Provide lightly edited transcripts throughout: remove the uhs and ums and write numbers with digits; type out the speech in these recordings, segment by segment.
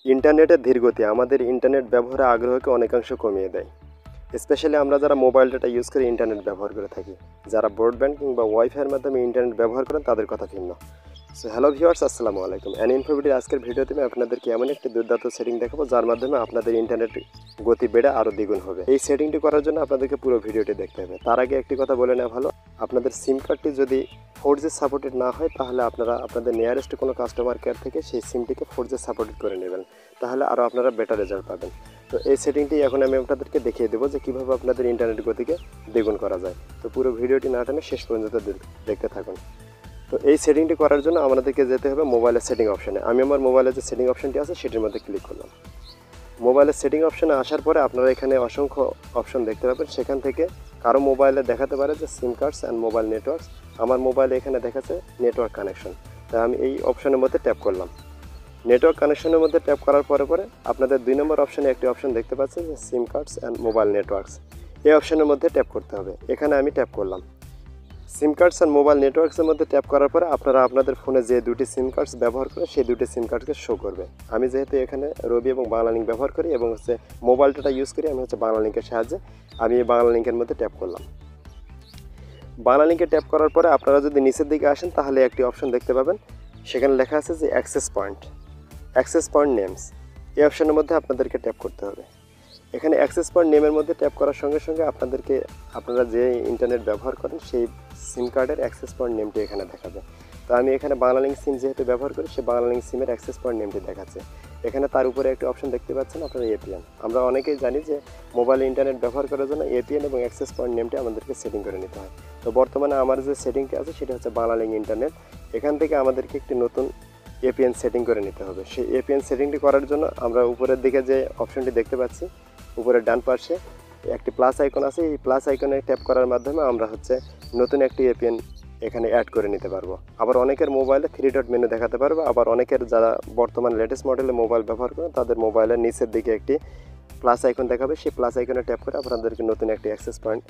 ইন্টারনেটের ধীরগতি আমাদের ইন্টারনেট ব্যবহারে আগ্রহকে অনেকাংশ কমিয়ে দেয়। স্পেশালি আমরা যারা মোবাইল ডাটা ইউজ করে ইন্টারনেট ব্যবহার করে থাকি, যারা ব্রডব্যান্ড কিংবা ওয়াইফাইয়ের মাধ্যমে ইন্টারনেট ব্যবহার করেন তাদের কথা ভিন্ন। সো হ্যালো ভিউয়ার্স, আসসালামু আলাইকুম। ইনফরভিডির আজকের ভিডিওতে আমি আপনাদেরকে এমন একটি দুর্দান্ত সেটিং দেখাবো যার মাধ্যমে আপনাদের ইন্টারনেট গতি বেড়ে আরও দ্বিগুণ হবে। এই সেটিংটি করার জন্য আপনাদেরকে পুরো ভিডিওটি দেখতে হবে। তার আগে একটি কথা বলে নেওয়া ভালো, আপনাদের সিম কার্ডটি যদি 4G সাপোর্টেড না হয় তাহলে আপনারা আপনাদের নিয়ারেস্ট কোনো কাস্টমার কেয়ার থেকে সেই সিমটিকে 4G সাপোর্টেড করে নেবেন, তাহলে আরও আপনারা বেটার রেজাল্ট পাবেন। তো এই সেটিংটি এখন আমি আপনাদেরকে দেখিয়ে দেবো যে কীভাবে আপনাদের ইন্টারনেট গতিকে দ্বিগুণ করা যায়। তো পুরো ভিডিওটি না টেনে শেষ পর্যন্ত দেখতে থাকুন। তো এই সেটিংটি করার জন্য আমাদেরকে যেতে হবে মোবাইলের সেটিং অপশানে। আমি আমার মোবাইলের যে সেটিং অপশানটি আছে সেটির মধ্যে ক্লিক করলাম। মোবাইলের সেটিং অপশানে আসার পরে আপনারা এখানে অসংখ্য অপশন দেখতে পাবেন। সেখান থেকে কারো মোবাইলে দেখাতে পারে যে সিম কার্ডস অ্যান্ড মোবাইল নেটওয়ার্কস। আমার মোবাইলে এখানে দেখাচ্ছে নেটওয়ার্ক কানেকশন। তাই আমি এই অপশানের মধ্যে ট্যাপ করলাম। নেটওয়ার্ক কানেকশনের মধ্যে ট্যাপ করার পরে আপনাদের 2 নম্বর অপশানে একটি অপশন দেখতে পাচ্ছেন যে সিম কার্ডস অ্যান্ড মোবাইল নেটওয়ার্কস। এই অপশানের মধ্যে ট্যাপ করতে হবে। এখানে আমি ট্যাপ করলাম। সিম কার্ডস অ্যান্ড মোবাইল নেটওয়ার্কসের মধ্যে ট্যাপ করার পরে আপনারা আপনাদের ফোনে যে দুটি সিম কার্ডস ব্যবহার করে সেই দুটি সিম কার্ডকে শো করবে। আমি যেহেতু এখানে রবি এবং বাংলালিঙ্ক ব্যবহার করি এবং মোবাইল ডাটা ইউজ করি, আমি বাংলালিঙ্কের সাহায্যে আমি এই বাংলালিঙ্কের মধ্যে ট্যাপ করলাম। বাংলালিঙ্কে ট্যাপ করার পরে আপনারা যদি নিচের দিকে আসেন তাহলে একটি অপশন দেখতে পাবেন। সেখানে লেখা আছে যে অ্যাক্সেস পয়েন্ট নেমস। এই অপশনের মধ্যে আপনাদেরকে ট্যাপ করতে হবে। এখানে অ্যাক্সেস পয়েন্ট নেমের মধ্যে ট্যাপ করার সঙ্গে সঙ্গে আপনারা যে ইন্টারনেট ব্যবহার করেন সেই সিম কার্ডের অ্যাক্সেস পয়েন্ট নেমটি এখানে দেখাবে। তো আমি এখানে বাংলালিঙ্ক সিম যেহেতু ব্যবহার করি, সেই বাংলালিঙ্ক সিমের অ্যাক্সেস পয়েন্ট নেমটি দেখাচ্ছে। এখানে তার উপরে একটি অপশন দেখতে পাচ্ছেন আপনারা এপিএন। আমরা অনেকেই জানি যে মোবাইল ইন্টারনেট ব্যবহার করার জন্য এপিএন এবং অ্যাক্সেস পয়েন্ট নেমটি আমাদেরকে সেটিং করে নিতে হয়। তো বর্তমানে আমার যে সেটিংটি আছে সেটা হচ্ছে বাংলালিঙ্ক ইন্টারনেট। এখান থেকে আমাদেরকে একটি নতুন এপিএন সেটিং করে নিতে হবে। সেই এপিএন সেটিংটি করার জন্য আমরা উপরের দিকে যে অপশনটি দেখতে পাচ্ছি, উপরের ডান পাশে একটি প্লাস আইকন আছে। এই প্লাস আইকনে ট্যাপ করার মাধ্যমে আমরা নতুন একটি এপিএন এখানে অ্যাড করে নিতে পারবো। আবার অনেকের মোবাইলে 3 ডট মেনু দেখাতে পারবো। আবার অনেকের যারা বর্তমান লেটেস্ট মডেলের মোবাইল ব্যবহার করে তাদের মোবাইলের নিচের দিকে একটি প্লাস আইকন দেখাবে। সেই প্লাস আইকনে ট্যাপ করে আপনাদেরকে নতুন একটি অ্যাক্সেস পয়েন্ট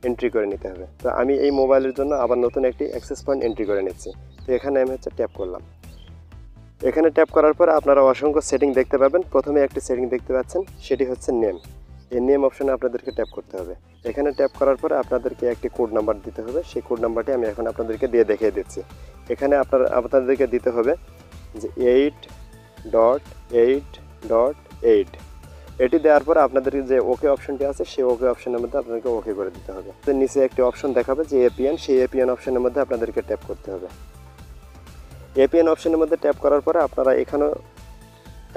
এন্ট্রি করে নিতে হবে। তো আমি এই মোবাইলের জন্য আবার নতুন একটি অ্যাক্সেস পয়েন্ট এন্ট্রি করে নিচ্ছি। তো এখানে আমি ট্যাপ করলাম। এখানে ট্যাপ করার পর আপনারা অসংখ্য সেটিং দেখতে পাবেন। প্রথমে একটি সেটিং দেখতে পাচ্ছেন, সেটি হচ্ছে নেম। এই নেম অপশনে আপনাদেরকে ট্যাপ করতে হবে। এখানে ট্যাপ করার পরে আপনাদেরকে একটি কোড নাম্বার দিতে হবে। সেই কোড নাম্বারটি আমি এখন আপনাদেরকে দেখিয়ে দিচ্ছি। এখানে আপনাদেরকে দিতে হবে যে 8.8.8। এটি দেওয়ার পর আপনাদের যে ওকে অপশনটি আছে সেই ওকে অপশনের মধ্যে আপনাদেরকে ওকে করে দিতে হবে। নিচে একটি অপশন দেখাবে যে এপিএন, সেই এপিএন অপশনের মধ্যে আপনাদেরকে ট্যাপ করতে হবে। এপিএন অপশনের মধ্যে ট্যাপ করার পরে আপনারা এখানেও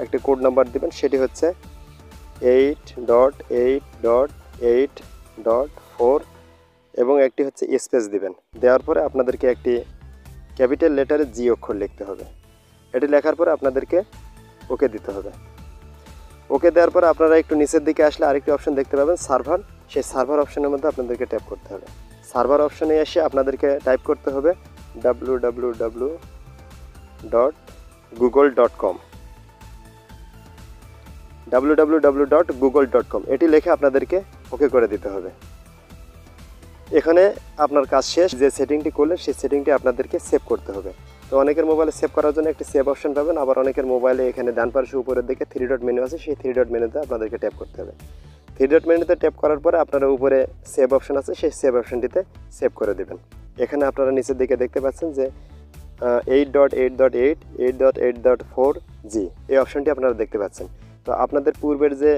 একটি কোড নাম্বার দেবেন, সেটি হচ্ছে 8.8.8.4 এবং একটি হচ্ছে স্পেস দিবেন। দেওয়ার পরে আপনাদেরকে একটি ক্যাপিটাল লেটারে জি অক্ষর লিখতে হবে। এটি লেখার পরে আপনাদেরকে ওকে দিতে হবে। ওকে দেওয়ার পরে আপনারা একটু নিচের দিকে আসলে আরেকটি অপশন দেখতে পাবেন সার্ভার। সেই সার্ভার অপশনের মধ্যে আপনাদেরকে ট্যাপ করতে হবে। সার্ভার অপশনে এসে আপনাদেরকে টাইপ করতে হবে www.google.com। www.google.com এটি লিখে আপনাদেরকে ওকে করে দিতে হবে। এখানে আপনার কাজ শেষ। যে সেটিংটি করলেন সেই সেটিংটি আপনাদেরকে সেভ করতে হবে। তো অনেকের মোবাইলে সেভ করার জন্য একটি সেভ অপশন পাবেন। আবার অনেকের মোবাইলে এখানে ডান পাশে উপরের দিকে 3 ডট মেনু আছে, সেই 3 ডট মেনুতে আপনাদেরকে ট্যাপ করতে হবে। 3 ডট মেনুতে ট্যাপ করার পরে আপনারা উপরে সেভ অপশন আছে, সেই সেভ অপশনটিতে সেভ করে দেবেন। এখানে আপনারা নিচের দিকে দেখতে পাচ্ছেন যে 8.8.8.8.4G এই অপশনটি আপনারা দেখতে পাচ্ছেন। তো আপনাদের পূর্বের যে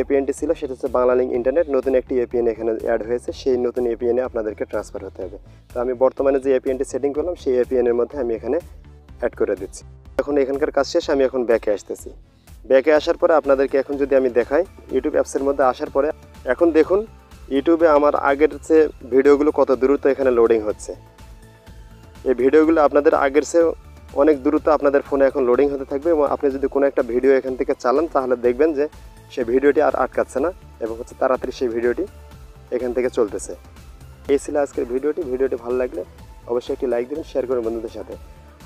এপিএনটি ছিল সেটা হচ্ছে বাংলালিঙ্ক ইন্টারনেট। নতুন একটি এপিএন এখানে অ্যাড হয়েছে, সেই নতুন এপিএনে আপনাদেরকে ট্রান্সফার হতে হবে। তো আমি বর্তমানে যে এপিএনটি সেটিং করলাম সেই এপিএনের মধ্যে আমি এখানে অ্যাড করে দিচ্ছি। এখন এখানকার কাজ শেষ। আমি এখন ব্যাকে আসতেছি। ব্যাকে আসার পরে আপনাদেরকে এখন যদি আমি দেখাই ইউটিউব অ্যাপসের মধ্যে আসার পরে এখন দেখুন ইউটিউবে আমার আগের যে ভিডিওগুলো কত দ্রুত এখানে লোডিং হচ্ছে। এই ভিডিওগুলো আপনাদের আগের চেয়ে অনেক দ্রুত আপনাদের ফোনে এখন লোডিং হতে থাকবে এবং আপনি যদি কোনো একটা ভিডিও এখান থেকে চালান তাহলে দেখবেন যে সেই ভিডিওটি আর আটকাচ্ছে না এবং তাড়াতাড়ি সেই ভিডিওটি এখান থেকে চলতেছে। এই ছিল আজকের ভিডিওটি ভালো লাগলে অবশ্যই একটি লাইক দিবেন, শেয়ার করুন বন্ধুদের সাথে।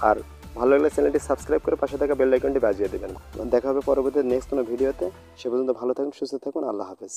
আর ভালো লাগলে চ্যানেলটি সাবস্ক্রাইব করে পাশে থাকা বেল আইকনটি বাজিয়ে দেবেন। দেখা হবে পরবর্তী নেক্সট কোনো ভিডিওতে। সে পর্যন্ত ভালো থাকুন, সুস্থ থাকুন। আল্লাহ হাফেজ।